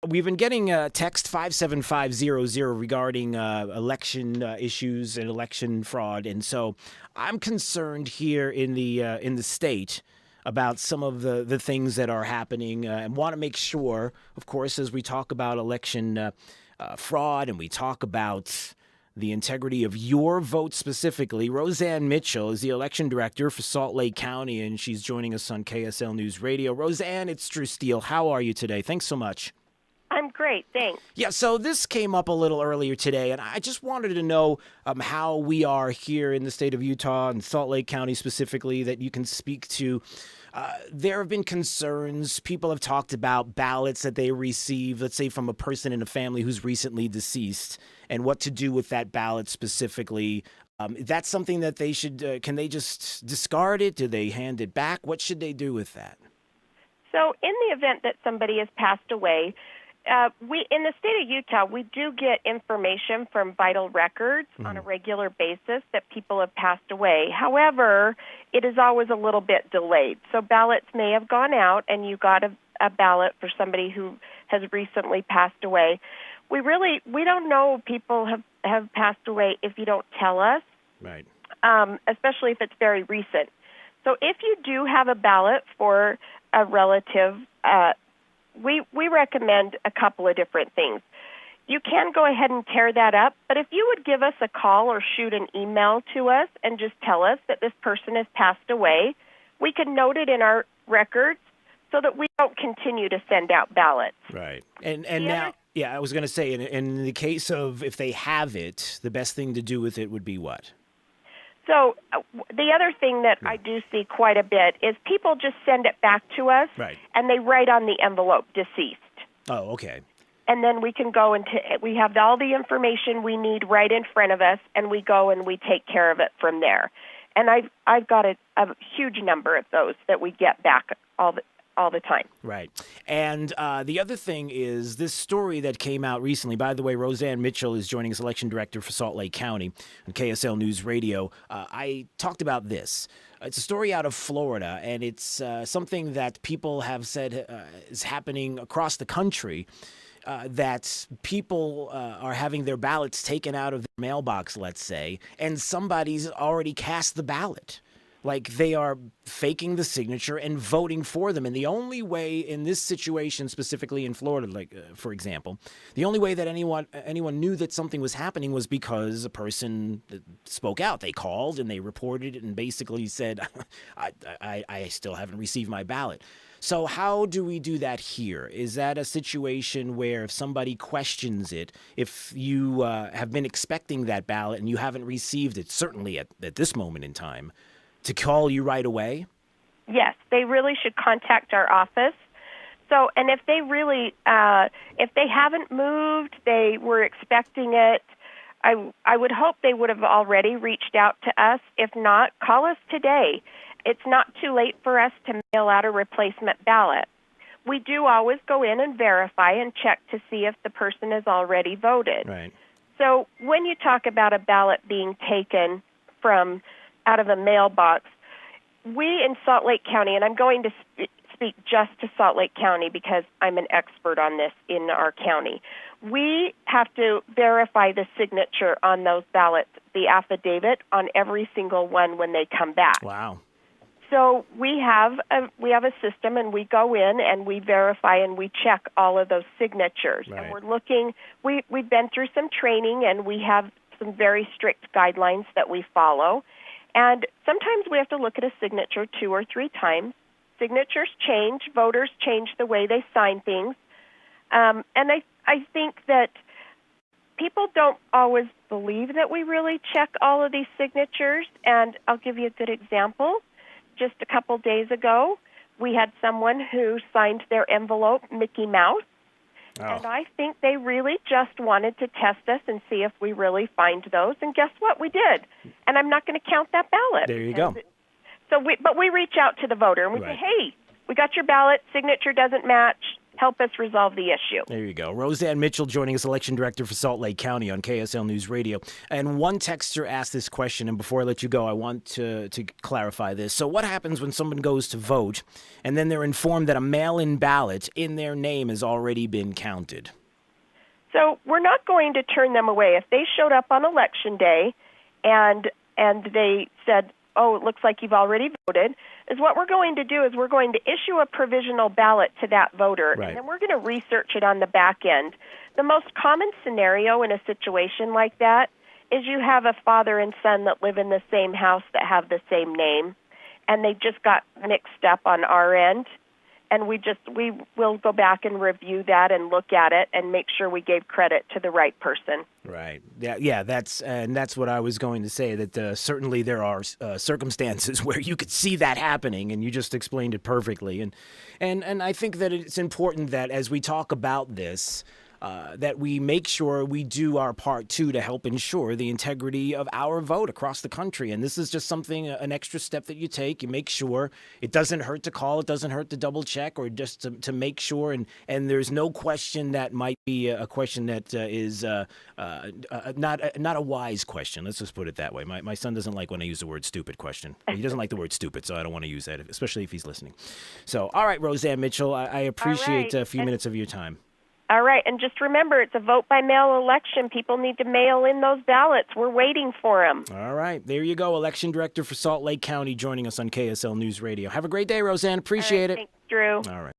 we've been getting text 57500 regarding election issues and election fraud, and so I'm concerned here in the state about some of the things that are happening, and want to make sure, of course, as we talk about election fraud and we talk about the integrity of your vote specifically. Rozan Mitchell is the election director for Salt Lake County, and she's joining us on KSL News Radio. Rozan, it's Steele. How are you today? Thanks so much. I'm great, thanks. Yeah, so this came up a little earlier today, and I just wanted to know how we are here in the state of Utah and Salt Lake County specifically that you can speak to. There have been concerns. People have talked about ballots that they receive, let's say from a person in a family who's recently deceased, and what to do with that ballot specifically. That's something that they should, can they just discard it? Do they hand it back? What should they do with that? So in the event that somebody has passed away, we in the state of Utah, we do get information from vital records on a regular basis that people have passed away. However, it is always a little bit delayed. So ballots may have gone out and you got a ballot for somebody who has recently passed away. We don't know people have passed away if you don't tell us, right? Especially if it's very recent. So if you do have a ballot for a relative, we recommend a couple of different things. You can go ahead and tear that up, but if you would give us a call or shoot an email to us and just tell us that this person has passed away, we can note it in our records so that we don't continue to send out ballots. Right. And now, yeah, I was going to say, in the case of if they have it, the best thing to do with it would be what? So the other thing that I do see quite a bit is people just send it back to us, right, and they write on the envelope, deceased. Oh, okay. And then we can go into, we have all the information we need right in front of us, and we go and we take care of it from there. And I've got a huge number of those that we get back all the time. Right. And the other thing is this story that came out recently. By the way, Rozan Mitchell is joining us, election director for Salt Lake County on KSL News Radio. I talked about this. It's a story out of Florida, and it's something that people have said is happening across the country, that people are having their ballots taken out of their mailbox, let's say, and somebody's already cast the ballot. Like they are faking the signature and voting for them. And the only way in this situation, specifically in Florida, like for example, the only way that anyone knew that something was happening was because a person spoke out. They called and they reported it and basically said, I still haven't received my ballot. So how do we do that here? Is that a situation where if somebody questions it, if you have been expecting that ballot and you haven't received it, certainly at this moment in time, to call you right away? Yes, they really should contact our office. So, and if they really, if they haven't moved, they were expecting it, I would hope they would have already reached out to us. If not, call us today. It's not too late for us to mail out a replacement ballot. We do always go in and verify and check to see if the person has already voted. Right. So when you talk about a ballot being taken from out of a mailbox, we in Salt Lake County, and I'm going to speak just to Salt Lake County because I'm an expert on this in our county, we have to verify the signature on those ballots, the affidavit on every single one when they come back. Wow. So we have a system, and we go in and we verify and we check all of those signatures. Right. And we're looking. We've been through some training, and we have some very strict guidelines that we follow. And sometimes we have to look at a signature 2 or 3 times. Signatures change. Voters change the way they sign things. And I think that people don't always believe that we really check all of these signatures. And I'll give you a good example. Just a couple days ago, we had someone who signed their envelope Mickey Mouse. Oh. And I think they really just wanted to test us and see if we really find those. And guess what? We did. And I'm not going to count that ballot. There you go. But we reach out to the voter and we say, hey, we got your ballot. Signature doesn't match. help us resolve the issue. There you go. Rozan Mitchell joining us, Election Director for Salt Lake County on KSL News Radio. And one texter asked this question, and before I let you go, I want to clarify this. So what happens when someone goes to vote, and then they're informed that a mail-in ballot in their name has already been counted? So we're not going to turn them away. If they showed up on Election Day and they said, oh, it looks like you've already voted, is what we're going to do is we're going to issue a provisional ballot to that voter, Right. and then we're going to research it on the back end. The most common scenario in a situation like that is you have a father and son that live in the same house that have the same name, and they just got mixed up on our end. And we will go back and review that and look at it and make sure we gave credit to the right person. Right. Yeah. That's what I was going to say. That certainly there are circumstances where you could see that happening, and you just explained it perfectly. And I think that it's important that as we talk about this, that we make sure we do our part too to help ensure the integrity of our vote across the country. And this is just something, an extra step that you take. You make sure it doesn't hurt to call, it doesn't hurt to double check, or just to make sure. And there's no question that might be a question that is not a wise question. Let's just put it that way. My son doesn't like when I use the word stupid question. He doesn't like the word stupid, so I don't want to use that, especially if he's listening. So, all right, Rozan Mitchell, I appreciate a few minutes of your time. All right, and just remember, it's a vote-by-mail election. People need to mail in those ballots. We're waiting for them. All right, there you go. Election Director for Salt Lake County joining us on KSL News Radio. Have a great day, Rozan. Appreciate it. Thanks, Drew. All right.